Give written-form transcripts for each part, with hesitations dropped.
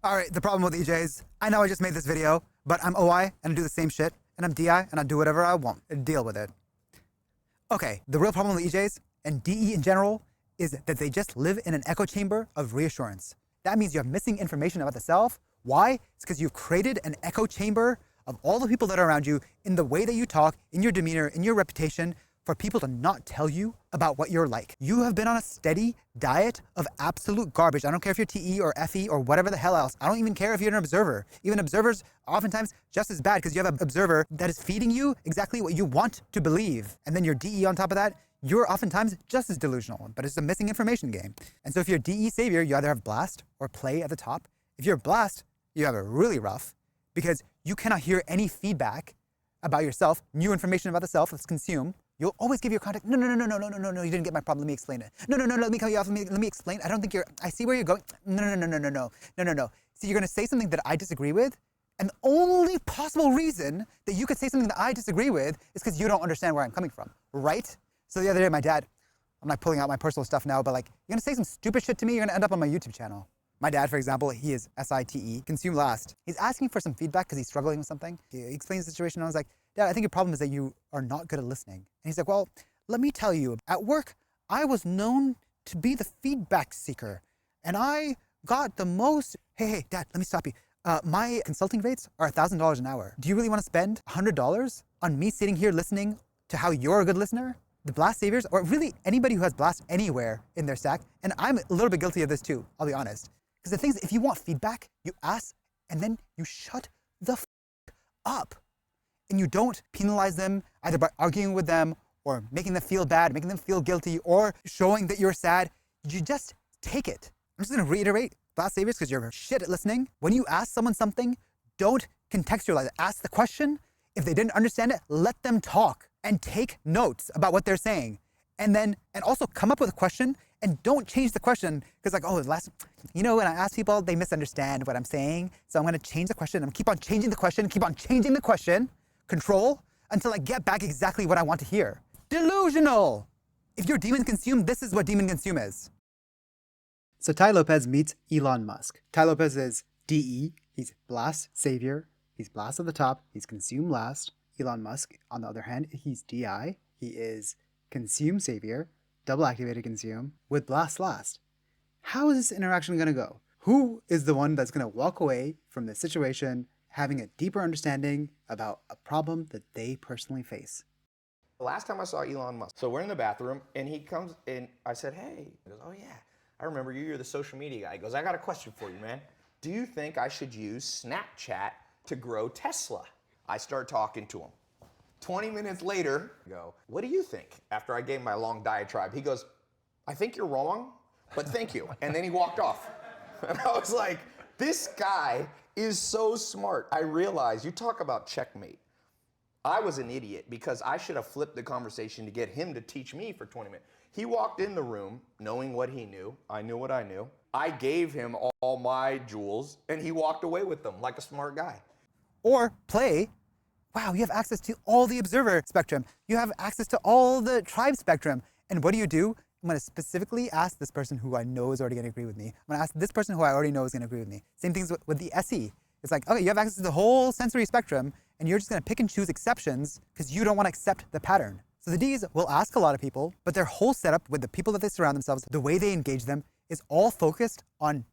All right, the problem with EJs, I know I just made this video, but I'm OI and I do the same shit, and I'm DI and I do whatever I want and deal with it. Okay, the real problem with EJs and DE in general is that they just live in an echo chamber of reassurance. That means you're missing information about the self. Why? It's because you've created an echo chamber of all the people that are around you in the way that you talk, in your demeanor, in your reputation, for people to not tell you about what you're like. You have been on a steady diet of absolute garbage. I don't care if you're TE or FE or whatever the hell else. I don't even care if you're an observer. Even observers oftentimes just as bad because you have an observer that is feeding you exactly what you want to believe. And then your DE on top of that, you're oftentimes just as delusional, but it's a missing information game. And so if you're DE savior, you either have blast or play at the top. If you're blast, you have it really rough because you cannot hear any feedback about yourself, new information about the self. Let's consume. You'll always give your context. No, you didn't get my problem. Let me explain it. No, let me cut you off. Let me explain. I don't think I see where you're going. No. So you're going to say something that I disagree with, and the only possible reason that you could say something that I disagree with is because you don't understand where I'm coming from, right? So the other day, my dad, I'm not pulling out my personal stuff now, but like, you're going to say some stupid shit to me, you're going to end up on my YouTube channel. My dad, for example, he is SITE, consume last. He's asking for some feedback because he's struggling with something. He explains the situation, and I was like, Dad, I think your problem is that you are not good at listening. And he's like, well, let me tell you, at work, I was known to be the feedback seeker. And I got the most, hey, Dad, let me stop you. My consulting rates are $1,000 an hour. Do you really want to spend $100 on me sitting here listening to how you're a good listener? The blast saviors, or really anybody who has blast anywhere in their stack, and I'm a little bit guilty of this too, I'll be honest. Because the thing is, if you want feedback, you ask, and then you shut the f up. And you don't penalize them either by arguing with them or making them feel bad, making them feel guilty, or showing that you're sad. You just take it. I'm just gonna reiterate, blast saviors, because you're shit at listening. When you ask someone something, don't contextualize it. Ask the question. If they didn't understand it, let them talk and take notes about what they're saying. And also come up with a question and don't change the question because like, oh, when I ask people, they misunderstand what I'm saying. So I'm gonna change the question. I'm keep on changing the question, control, until I get back exactly what I want to hear. Delusional! If you're demon consume, this is what demon consume is. So Tai Lopez meets Elon Musk. Tai Lopez is DE, he's blast savior, he's blast at the top, he's consume last. Elon Musk, on the other hand, he's DI, he is consume savior, double activated consume, with blast last. How is this interaction gonna go? Who is the one that's gonna walk away from this situation having a deeper understanding about a problem that they personally face? The last time I saw Elon Musk, so we're in the bathroom and he comes in, I said, hey, he goes, oh yeah, I remember you, you're the social media guy. He goes, I got a question for you, man. Do you think I should use Snapchat to grow Tesla? I start talking to him. 20 minutes later, I go, what do you think? After I gave my long diatribe, he goes, I think you're wrong, but thank you. And then he walked off. And I was like, this guy is so smart. I realized, you talk about checkmate. I was an idiot because I should have flipped the conversation to get him to teach me for 20 minutes. He walked in the room knowing what he knew. I knew what I knew. I gave him all my jewels and he walked away with them like a smart guy. Or play, wow, you have access to all the observer spectrum. You have access to all the tribe spectrum. And what do? I'm gonna specifically ask this person who I know is already gonna agree with me. I'm gonna ask this person who I already know is gonna agree with me. Same things with the SE. It's like, okay, you have access to the whole sensory spectrum and you're just gonna pick and choose exceptions because you don't wanna accept the pattern. So the Ds will ask a lot of people, but their whole setup with the people that they surround themselves, the way they engage them, is all focused on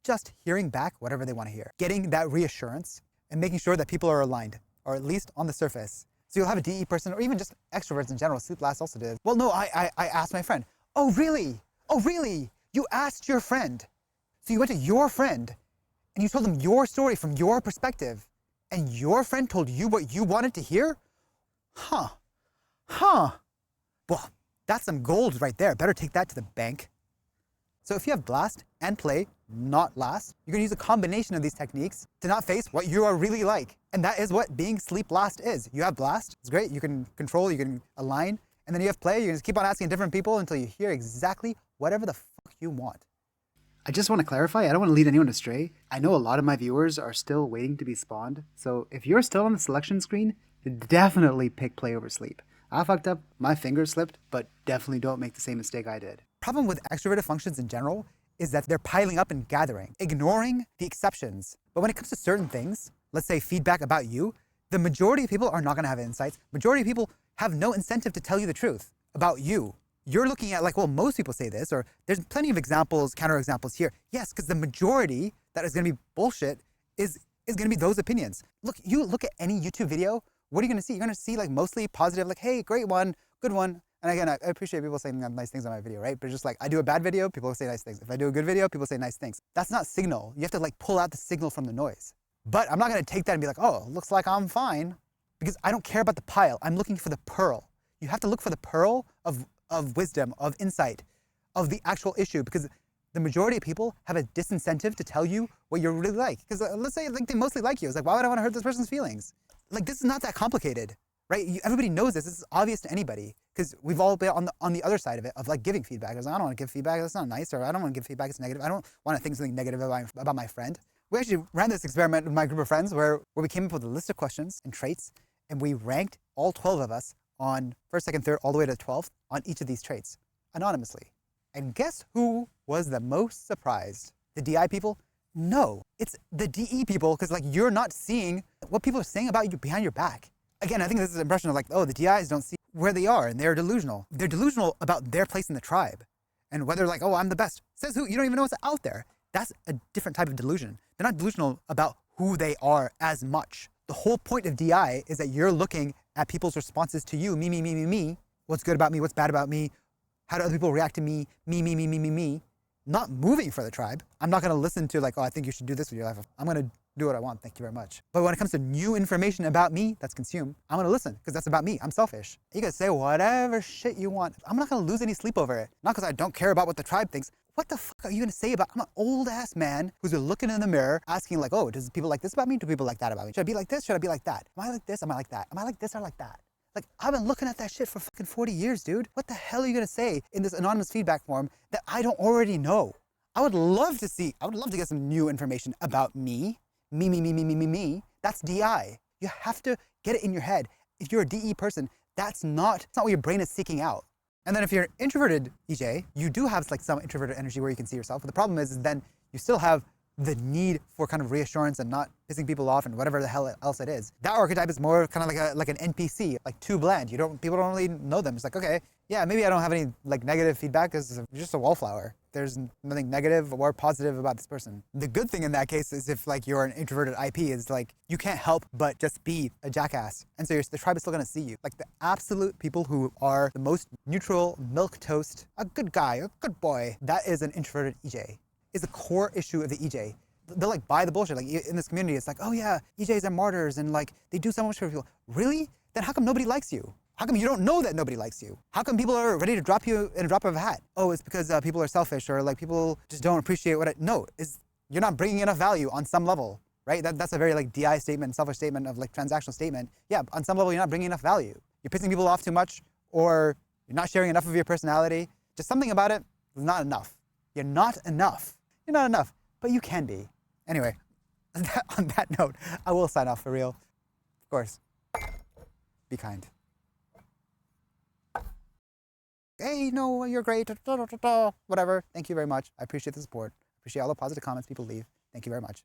just hearing back whatever they wanna hear. Getting that reassurance and making sure that people are aligned, or at least on the surface. So you'll have a DE person, or even just extroverts in general. Sleep Last also did. Well, no, I asked my friend. Oh, really? Oh, really? You asked your friend. So you went to your friend and you told them your story from your perspective, and your friend told you what you wanted to hear? Huh. Well, that's some gold right there. Better take that to the bank. So if you have blast and play, not last, you're gonna use a combination of these techniques to not face what you are really like. And that is what being sleep last is. You have blast, it's great, you can control, you can align, and then you have play, you can just keep on asking different people until you hear exactly whatever the fuck you want. I just want to clarify, I don't want to lead anyone astray. I know a lot of my viewers are still waiting to be spawned, so if you're still on the selection screen, definitely pick play over sleep. I fucked up, my finger slipped, but definitely don't make the same mistake I did. Problem with extroverted functions in general is that they're piling up and gathering, ignoring the exceptions. But when it comes to certain things, let's say feedback about you, the majority of people are not gonna have insights. Majority of people have no incentive to tell you the truth about you. You're looking at like, well, most people say this, or there's plenty of examples, counterexamples here. Yes, because the majority that is gonna be bullshit is gonna be those opinions. Look, you look at any YouTube video, what are you gonna see? You're gonna see like mostly positive, like, hey, great one, good one. And again, I appreciate people saying nice things on my video, right? But just like, I do a bad video, people say nice things. If I do a good video, people say nice things. That's not signal. You have to like pull out the signal from the noise. But I'm not gonna take that and be like, oh, looks like I'm fine. Because I don't care about the pile. I'm looking for the pearl. You have to look for the pearl of wisdom, of insight, of the actual issue. Because the majority of people have a disincentive to tell you what you're really like. Because let's say like they mostly like you. It's like, why would I wanna hurt this person's feelings? Like, this is not that complicated, right? Everybody knows this. This is obvious to anybody. Because we've all been on the other side of it, of like giving feedback. I don't want to give feedback, that's not nice, or I don't want to give feedback, it's negative. I don't want to think something negative about my friend. We actually ran this experiment with my group of friends where we came up with a list of questions and traits, and we ranked all 12 of us on first, second, third, all the way to 12th on each of these traits, anonymously. And guess who was the most surprised? The DI people? No, it's the DE people, because like you're not seeing what people are saying about you behind your back. Again, I think this is an impression of like, oh, the DIs don't see where they are and they're delusional. They're delusional about their place in the tribe. And whether like, oh, I'm the best. Says who? You don't even know what's out there. That's a different type of delusion. They're not delusional about who they are as much. The whole point of DI is that you're looking at people's responses to you, me. What's good about me, what's bad about me, how do other people react to me, me. Not moving for the tribe. I'm not gonna listen to like, oh, I think you should do this with your life. I'm gonna do what I want, thank you very much. But when it comes to new information about me that's consumed, I'm gonna listen, because that's about me, I'm selfish. You can say whatever shit you want. I'm not gonna lose any sleep over it. Not because I don't care about what the tribe thinks. What the fuck are you gonna say about, I'm an old ass man who's been looking in the mirror asking like, oh, does people like this about me? Do people like that about me? Should I be like this? Should I be like that? Am I like this? Am I like that? Am I like this or like that? Like, I've been looking at that shit for fucking 40 years, dude. What the hell are you gonna say in this anonymous feedback form that I don't already know? I would love to get some new information about me. Me. That's DI. You have to get it in your head. If you're a DE person, that's not what your brain is seeking out. And then if you're an introverted EJ, you do have like some introverted energy where you can see yourself. But the problem is then you still have the need for kind of reassurance and not pissing people off and whatever the hell else it is. That archetype is more kind of like an NPC, like too bland. People don't really know them. It's like, okay, yeah, maybe I don't have any like negative feedback because you're just a wallflower. There's nothing negative or positive about this person. The good thing in that case is if like you're an introverted IP is like you can't help but just be a jackass. And so the tribe is still gonna see you. Like the absolute people who are the most neutral, milquetoast, a good guy, a good boy, that is an introverted EJ. Is the core issue of the EJ. They'll like buy the bullshit. Like in this community, it's like, oh yeah, EJs are martyrs and like they do so much for people. Really? Then how come nobody likes you? How come you don't know that nobody likes you? How come people are ready to drop you in a drop of a hat? Oh, it's because people are selfish or like people just don't appreciate no, you're not bringing enough value on some level, right? That's a very like DI statement, selfish statement of like transactional statement. Yeah, on some level you're not bringing enough value. You're pissing people off too much or you're not sharing enough of your personality. Just something about it is not enough. You're not enough. You're not enough, but you can be. Anyway, on that note, I will sign off for real. Of course, be kind. Hey, no, you're great, whatever. Thank you very much. I appreciate the support. Appreciate all the positive comments people leave. Thank you very much.